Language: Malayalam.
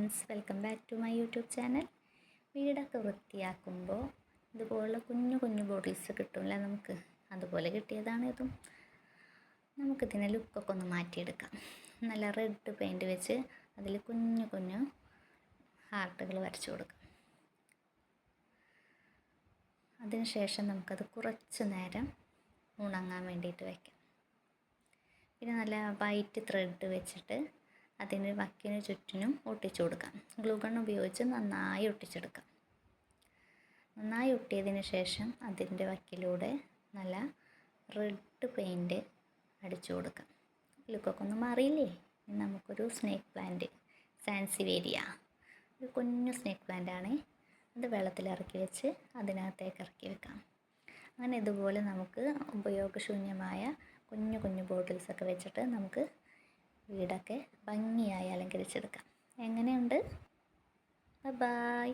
Friends, welcome back to my YouTube channel. വീടൊക്കെ വൃത്തിയാക്കുമ്പോൾ ഇതുപോലുള്ള കുഞ്ഞു കുഞ്ഞു ബോട്ടിൽസ് കിട്ടുമല്ലോ നമുക്ക്. അതുപോലെ കിട്ടിയതാണ് ഇതും. നമുക്കിതിനെ ലുക്കൊക്കെ ഒന്ന് മാറ്റിയെടുക്കാം. നല്ല റെഡ് പെയിൻറ്റ് വെച്ച് അതിൽ കുഞ്ഞു കുഞ്ഞു ഹാർട്ടുകൾ വരച്ചു കൊടുക്കാം. അതിനുശേഷം നമുക്കത് കുറച്ച് നേരം ഉണങ്ങാൻ വേണ്ടിയിട്ട് വയ്ക്കാം. പിന്നെ നല്ല വൈറ്റ് ത്രെഡ് വെച്ചിട്ട് അതിന് വക്കിന് ചുറ്റിനും ഒട്ടിച്ചു കൊടുക്കാം. ഗ്ലൂ ഗൺ ഉപയോഗിച്ച് നന്നായി ഒട്ടിച്ചെടുക്കാം. നന്നായി ഒട്ടിയതിന് ശേഷം അതിൻ്റെ വക്കിലൂടെ നല്ല റെഡ് പെയിൻറ്റ് അടിച്ചു കൊടുക്കാം. ലുക്കൊക്കെ ഒന്ന് മാറിയില്ലേ? ഇനി നമുക്കൊരു സ്നേക്ക് പ്ലാന്റ്, സാൻസിവേരിയ, ഒരു കുഞ്ഞു സ്നേക്ക് പ്ലാന്റാണ്. അത് വെള്ളത്തിലിറക്കി വെച്ച് അതിനകത്തേക്ക് ഇറക്കി വെക്കാം. അങ്ങനെ ഇതുപോലെ നമുക്ക് ഉപയോഗശൂന്യമായ കുഞ്ഞു കുഞ്ഞു ബോട്ടിൽസൊക്കെ വെച്ചിട്ട് നമുക്ക് വീടൊക്കെ ഭംഗിയായി അലങ്കരിച്ചെടുക്കാം. എങ്ങനെയുണ്ട്? ബൈ.